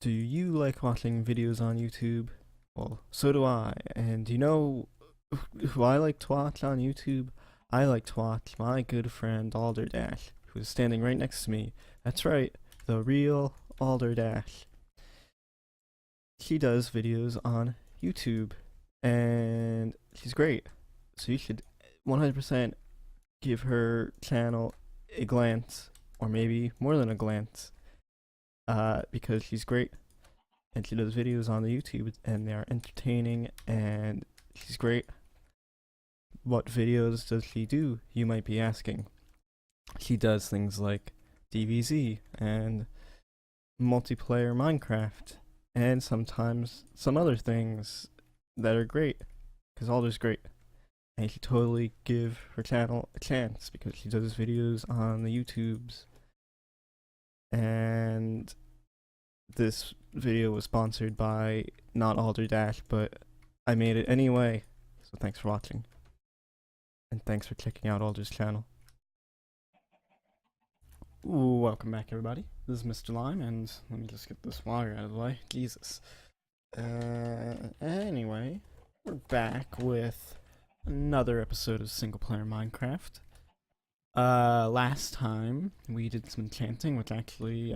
Do you like watching videos on YouTube? Well, so do I. And you know who I like to watch on YouTube? I like to watch my good friend Alderdash, who is standing right next to me. That's right, the real Alderdash. She does videos on YouTube, and she's great. So you should 100% give her channel a glance, or maybe more than a glance, because she's great and she does videos on the YouTube and they are entertaining and she's great. What videos does she do, you might be asking? She does things like DBZ and multiplayer Minecraft and sometimes some other things that are great because Alder's great. And you should totally give her channel a chance because she does videos on the YouTubes. And this video was sponsored by not Alderdash, but I made it anyway. So thanks for watching. And thanks for checking out Alder's channel. Ooh, welcome back, everybody. This is Mr. Lime, and let me just get this water out of the way. Jesus. Anyway, we're back with another episode of single player Minecraft. Last time we did some enchanting, which actually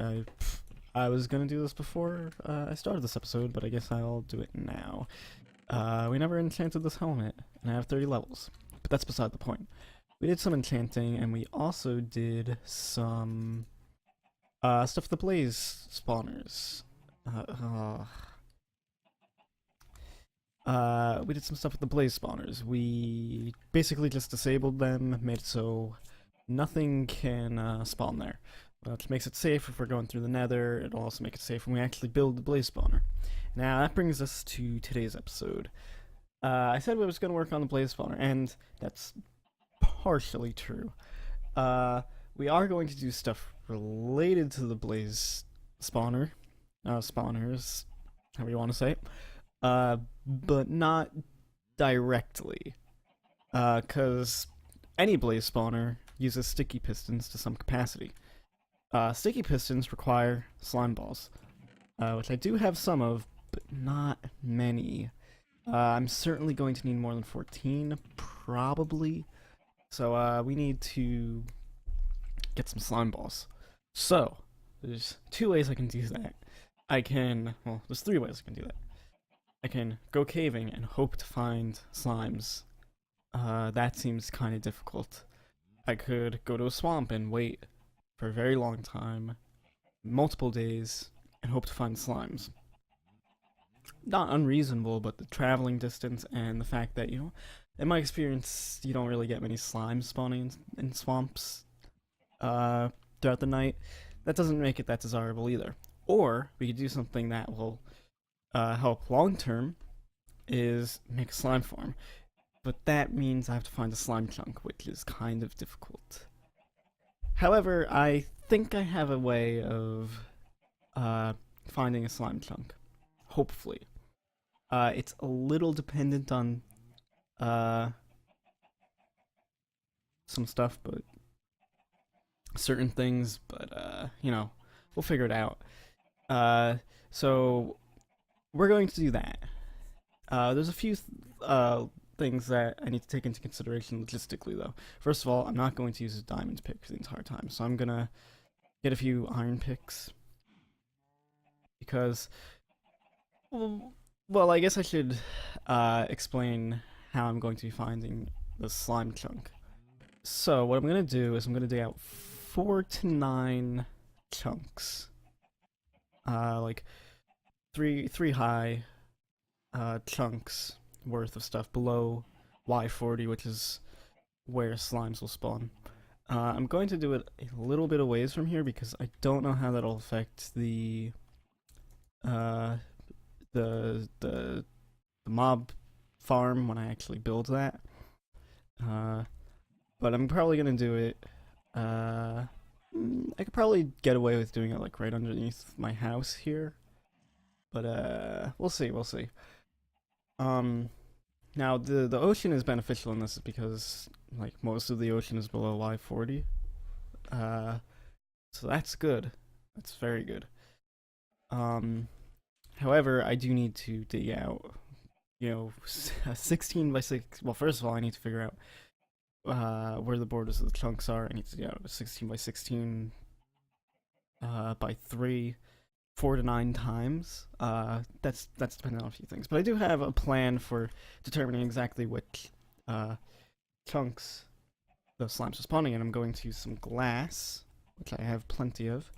I was gonna do this before I started this episode, but I guess I'll do it now. We never enchanted this helmet, and I have 30 levels, but that's beside the point. We did some enchanting, and we also did some stuff with the blaze spawners. We did some stuff with the blaze spawners. We basically just disabled them, made it so nothing can spawn there. Which makes it safe if we're going through the nether. It'll also make it safe when we actually build the blaze spawner. Now, that brings us to today's episode. I said we was going to work on the blaze spawner, and that's partially true. We are going to do stuff related to the blaze spawner. Spawners, however you want to say it. But not directly. Because any blaze spawner uses sticky pistons to some capacity. Sticky pistons require slime balls, which I do have some of, but not many. I'm certainly going to need more than 14, probably. So we need to get some slime balls. So there's two ways I can do that. Well, there's three ways I can do that. I can go caving and hope to find slimes. That seems kind of difficult. I could go to a swamp and wait for a very long time, multiple days, and hope to find slimes. Not unreasonable, but the traveling distance and the fact that, in my experience, you don't really get many slimes spawning in swamps throughout the night. That doesn't make it that desirable either. Or we could do something that will help long term, is make a slime farm. But that means I have to find a slime chunk, which is kind of difficult. However, I think I have a way of finding a slime chunk. Hopefully. It's a little dependent on some stuff, but certain things, but we'll figure it out. So we're going to do that. There's a few things that I need to take into consideration logistically, though. First of all, I'm not going to use a diamond pick the entire time, so I'm gonna get a few iron picks because, well, I guess I should explain how I'm going to be finding the slime chunk. So what I'm gonna do is I'm gonna dig out 4 to 9 chunks, like three high chunks worth of stuff below Y40, which is where slimes will spawn. I'm going to do it a little bit away from here because I don't know how that'll affect the mob farm when I actually build that. But I'm probably gonna do it. I could probably get away with doing it like right underneath my house here, but we'll see. We'll see. Now the ocean is beneficial in this because like most of the ocean is below Y40. So that's good. That's very good. However, I do need to dig out, a 16 by 6. Well, first of all, I need to figure out where the borders of the chunks are. I need to dig out a 16 by 16 by 3, 4 to 9 times. That's depending on a few things. But I do have a plan for determining exactly which chunks the slimes are spawning in. I'm going to use some glass, which I have plenty of,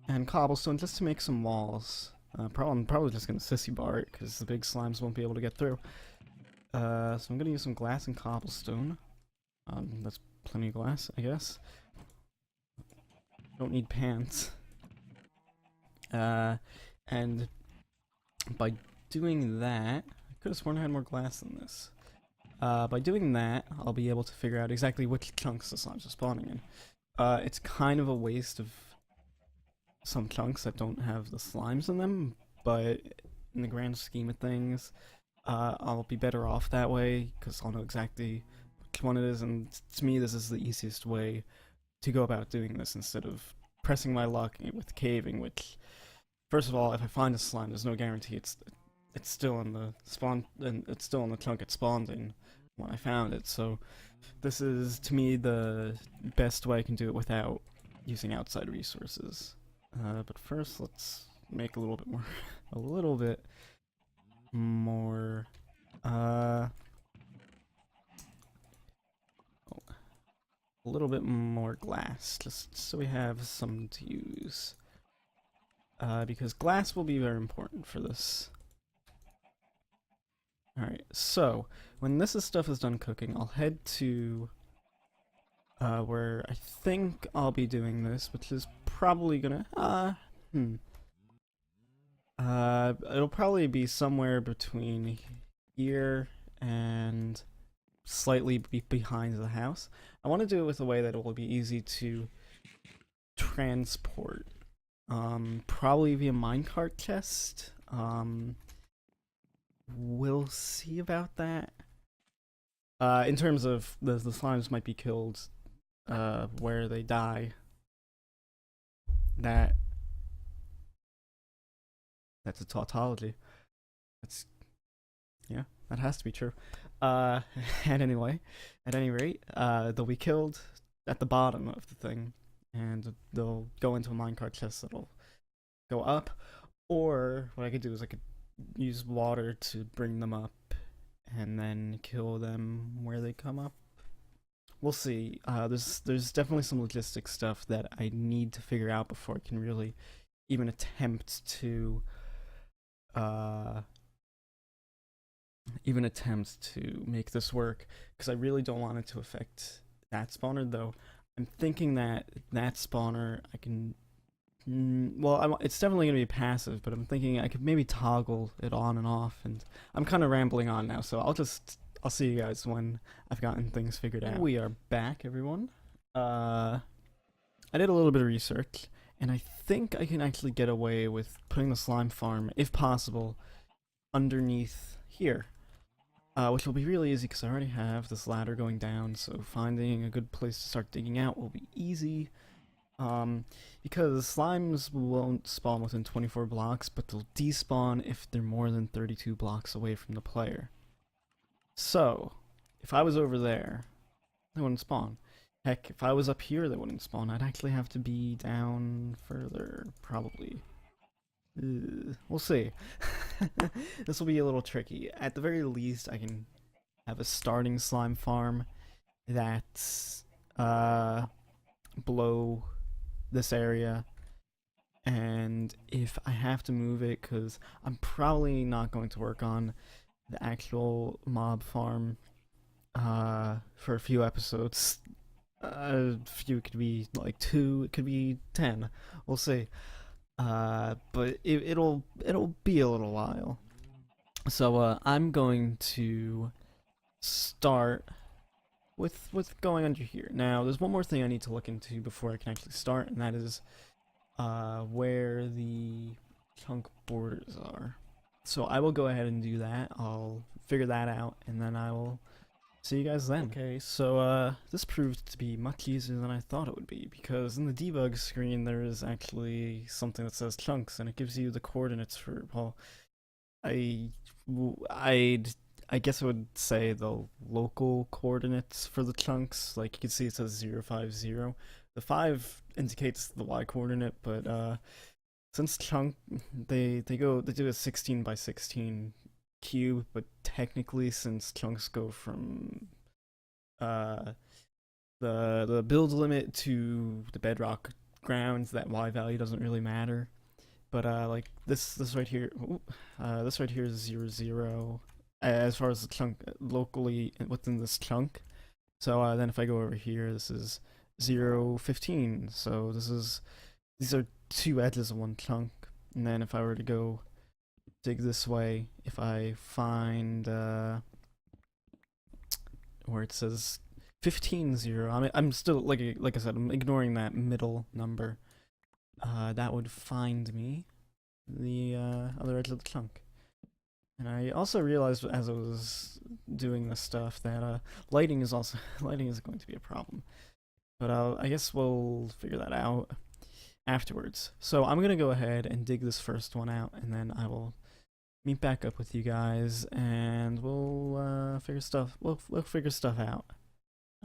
and cobblestone just to make some walls. I'm probably just going to sissy bar it because the big slimes won't be able to get through. So I'm going to use some glass and cobblestone. That's plenty of glass, I guess. Don't need pants. And by doing that, I could have sworn I had more glass than this. By doing that, I'll be able to figure out exactly which chunks the slimes are spawning in. It's kind of a waste of some chunks that don't have the slimes in them, but in the grand scheme of things, I'll be better off that way, because I'll know exactly which one it is, and to me this is the easiest way to go about doing this instead of pressing my luck with caving, which, first of all, if I find a slime, there's no guarantee it's still in the spawn, and it's still in the chunk it spawned in when I found it, so this is, to me, the best way I can do it without using outside resources. But first, let's make a little bit more, a little bit more, a little bit more glass, just so we have some to use. Because glass will be very important for this. Alright, so, when this stuff is done cooking, I'll head to where I think I'll be doing this, which is probably gonna, it'll probably be somewhere between here and slightly behind the house. I want to do it with a way that it will be easy to transport. Probably via minecart chest. We'll see about that. In terms of the slimes might be killed where they die. That's a tautology. Yeah, that has to be true. At any rate, they'll be killed at the bottom of the thing, and they'll go into a minecart chest that'll go up. Or what I could do is I could use water to bring them up, and then kill them where they come up. We'll see. There's definitely some logistic stuff that I need to figure out before I can really even attempt to make this work, because I really don't want it to affect that spawner, though. I'm thinking that spawner I can, well, it's definitely going to be passive, but I'm thinking I could maybe toggle it on and off, and I'm kind of rambling on now, so I'll see you guys when I've gotten things figured out. We are back, everyone. I did a little bit of research, and I think I can actually get away with putting the slime farm, if possible, underneath here. Which will be really easy because I already have this ladder going down, so finding a good place to start digging out will be easy. Because slimes won't spawn within 24 blocks, but they'll despawn if they're more than 32 blocks away from the player. So, if I was over there, they wouldn't spawn. Heck, if I was up here, they wouldn't spawn. I'd actually have to be down further, probably. We'll see. This will be a little tricky. At the very least, I can have a starting slime farm that's below this area, and if I have to move it, because I'm probably not going to work on the actual mob farm for a few episodes. A few, could be like 2, it could be 10. We'll see. But it'll be a little while. So I'm going to start with going under here. Now, there's one more thing I need to look into before I can actually start, and that is where the chunk borders are. So I will go ahead and do that. I'll figure that out, and then I will See you guys then. Okay, so this proved to be much easier than I thought it would be, because in the debug screen there is actually something that says chunks, and it gives you the coordinates for, well, I, I'd, I guess I would say the local coordinates for the chunks. Like you can see it says 050. The 5 indicates the y coordinate, but since chunk, they do a 16 by 16 cube, but technically since chunks go from uh the build limit to the bedrock grounds, that y value doesn't really matter. But like this right here, this right here is 0, 0, as far as the chunk locally within this chunk. So then if I go over here, this is 0, 15. So these are two edges of one chunk. And then if I were to go dig this way, if I find where it says 15, 0, I'm still, like I said, I'm ignoring that middle number. That would find me the other edge of the chunk. And I also realized as I was doing this stuff that lighting is going to be a problem. But I guess we'll figure that out afterwards. So I'm gonna go ahead and dig this first one out, and then I will meet back up with you guys, and we'll figure stuff out.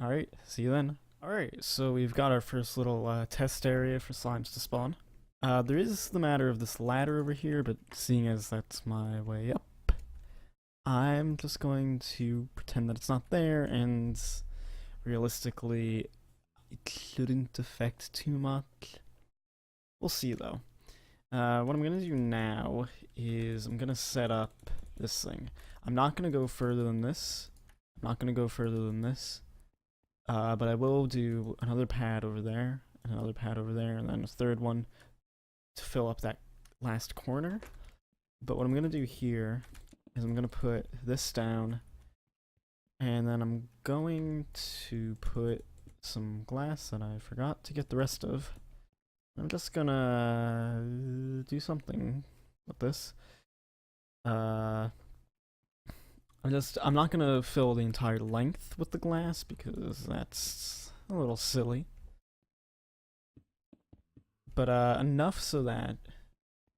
All right, see you then. All right, so we've got our first little test area for slimes to spawn. There is the matter of this ladder over here, but seeing as that's my way up, I'm just going to pretend that it's not there, and realistically, it shouldn't affect too much. We'll see though. What I'm gonna do now is I'm gonna set up this thing. I'm not gonna go further than this. But I will do another pad over there, and another pad over there, and then a third one to fill up that last corner. But what I'm gonna do here is I'm gonna put this down, and then I'm going to put some glass that I forgot to get the rest of. I'm just gonna do something with this. I'm not gonna fill the entire length with the glass because that's a little silly. But enough so that,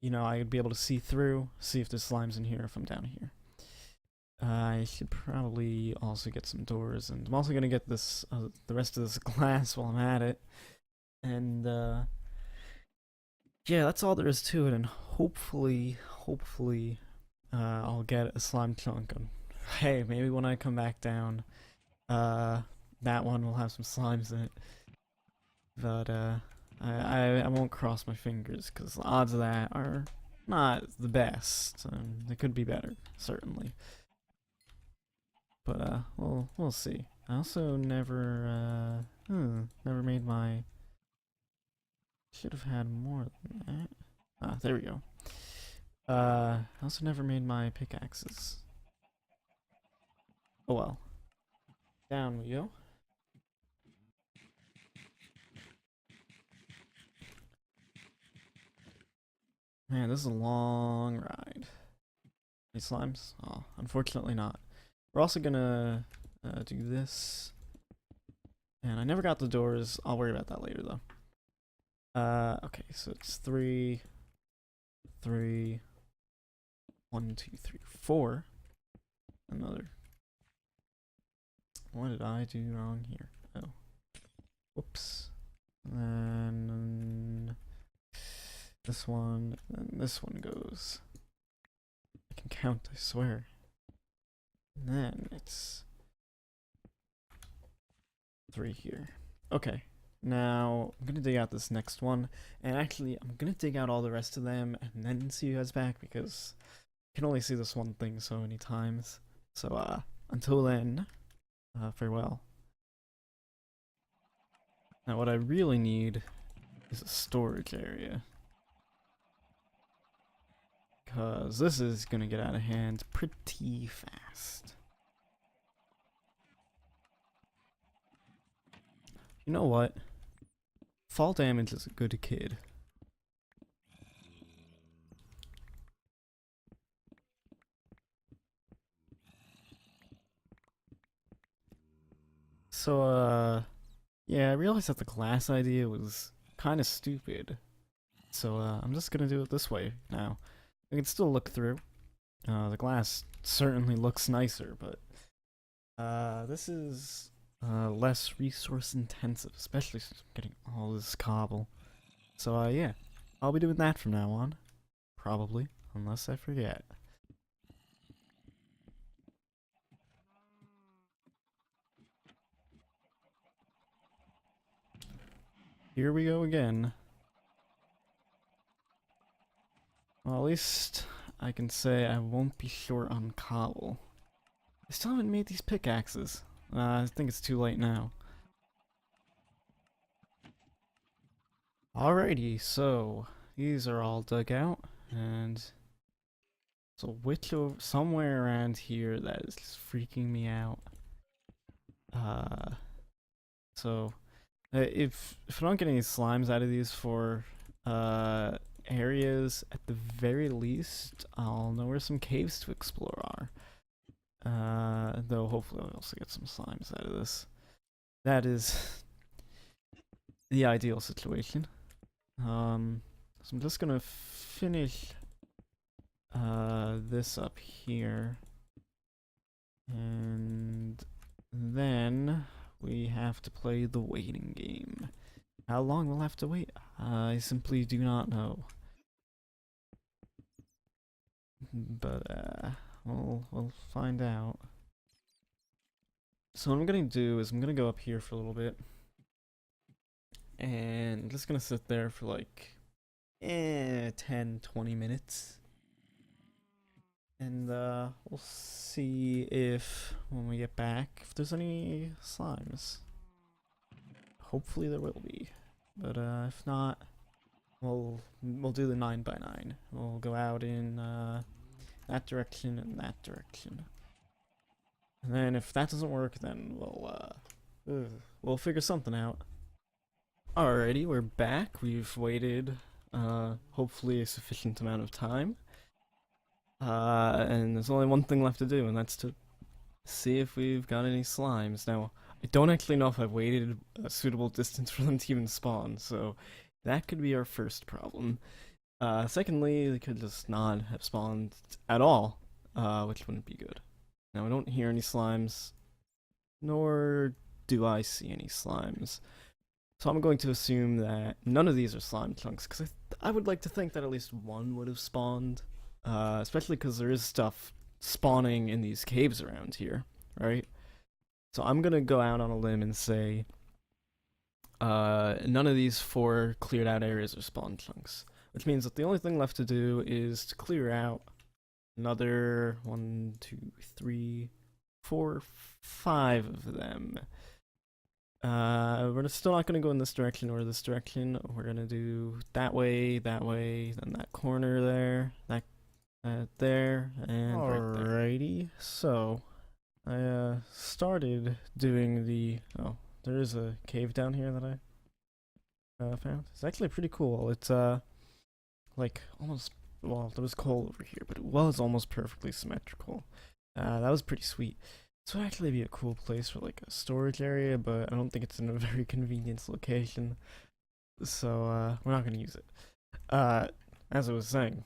you know, I'd be able to see through, see if there's slimes in here if I'm down here. I should probably also get some doors, and I'm also gonna get this the rest of this glass while I'm at it. And yeah, that's all there is to it, and hopefully, I'll get a slime chunk. And hey, maybe when I come back down, that one will have some slimes in it. But I won't cross my fingers because the odds of that are not the best. They could be better, certainly. But we'll see. I also never made my. Should have had more than that. Ah, there we go. I also never made my pickaxes. Oh well. Down we go. Man, this is a long ride. Any slimes? Oh, unfortunately not. We're also gonna do this. And I never got the doors. I'll worry about that later though. Okay, so it's 3, 3, 1, 2, 3, 4. Another. What did I do wrong here? Oh. Whoops. And then this one, and this one goes. I can count, I swear. And then it's 3 here. Okay. Now, I'm gonna dig out this next one, and actually, I'm gonna dig out all the rest of them and then see you guys back because I can only see this one thing so many times. So, until then, farewell. Now, what I really need is a storage area, because this is gonna get out of hand pretty fast. You know what? Fall damage is a good kid. So, yeah, I realized that the glass idea was kind of stupid. So, I'm just gonna do it this way now. We can still look through. The glass certainly looks nicer, but, this is, less resource intensive, especially since I'm getting all this cobble. So, yeah, I'll be doing that from now on. Probably, unless I forget. Here we go again. Well, at least I can say I won't be short on cobble. I still haven't made these pickaxes. I think it's too late now. Alrighty, so these are all dug out, and so which over somewhere around here that is freaking me out. Uh, so if I don't get any slimes out of these for areas, at the very least, I'll know where some caves to explore are. Though hopefully I'll also get some slimes out of this. That is the ideal situation. So I'm just gonna finish this up here, and then we have to play the waiting game. How long we'll have to wait, I simply do not know. But we'll find out. So what I'm gonna do is I'm gonna go up here for a little bit, and I'm just gonna sit there for like 10-20 minutes, and we'll see if when we get back if there's any slimes. Hopefully there will be, but if not, we'll do the 9x9. We'll go out in that direction and that direction, and then if that doesn't work, then we'll figure something out. Alrighty, we're back. We've waited hopefully a sufficient amount of time. And there's only one thing left to do, and that's to see if we've got any slimes. Now, I don't actually know if I've waited a suitable distance for them to even spawn, so that could be our first problem. Secondly, they could just not have spawned at all, which wouldn't be good. Now, I don't hear any slimes, nor do I see any slimes. So I'm going to assume that none of these are slime chunks, because I would like to think that at least one would have spawned. Especially because there is stuff spawning in these caves around here, right? So I'm gonna go out on a limb and say none of these 4 cleared out areas are spawn chunks, which means that the only thing left to do is to clear out another 1, 2, 3, 4, 5 of them. We're still not gonna go in this direction or this direction. We're gonna do that way, then that corner there, that there, and alrighty. Right there. So I started doing the there is a cave down here that I found. It's actually pretty cool. It's like almost, well, there was coal over here, but it was almost perfectly symmetrical. That was pretty sweet. This would actually be a cool place for like a storage area, but I don't think it's in a very convenient location, so we're not gonna use it. As I was saying,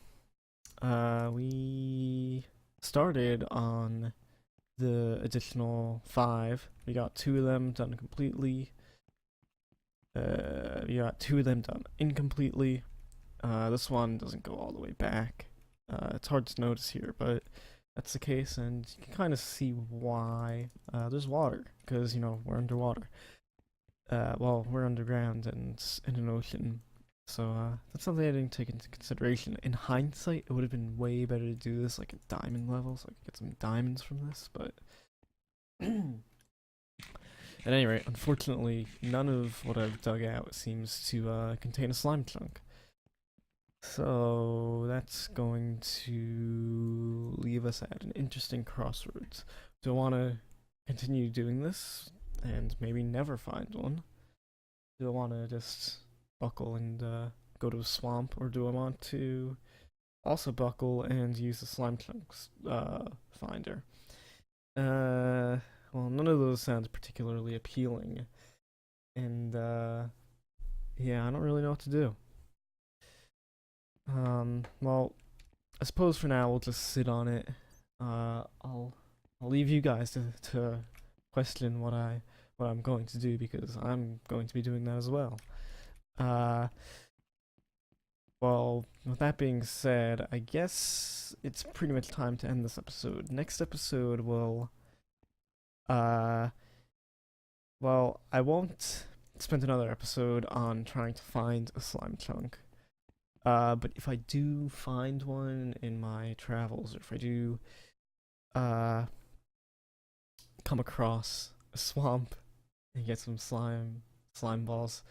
we started on the additional 5. We got 2 of them done completely. We got 2 of them done incompletely. This one doesn't go all the way back. It's hard to notice here, but that's the case, and you can kind of see why. There's water, because, you know, we're underwater. Well, we're underground and in an ocean. So that's something I didn't take into consideration. In hindsight, it would have been way better to do this like at diamond level, so I could get some diamonds from this, but at any rate, unfortunately, none of what I've dug out seems to contain a slime chunk. So that's going to leave us at an interesting crossroads. Do I want to continue doing this and maybe never find one? Do I want to just buckle and go to a swamp, or do I want to also buckle and use the slime chunks finder? well, none of those sounds particularly appealing. And, yeah, I don't really know what to do. Well, I suppose for now we'll just sit on it. I'll leave you guys to question what I'm going to do because I'm going to be doing that as well. Uh, well, with that being said, I guess it's pretty much time to end this episode. Next episode will, uh, well, I won't spend another episode on trying to find a slime chunk. But if I do find one in my travels, or if I do, uh, come across a swamp and get some slime balls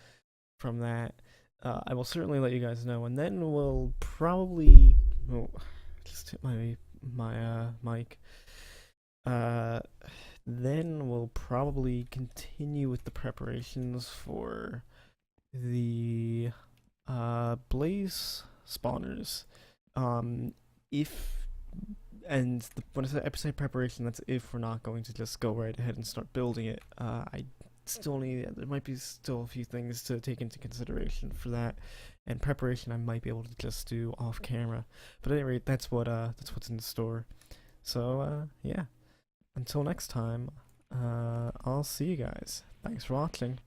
from that, I will certainly let you guys know, and then we'll probably oh, just hit my mic. Uh, then we'll probably continue with the preparations for the blaze spawners. If and when I say episode preparation, that's if we're not going to just go right ahead and start building it. I still need there might be still a few things to take into consideration for that, and preparation I might be able to just do off camera. But at any rate, that's what's in the store. So yeah, until next time, I'll see you guys. Thanks for watching.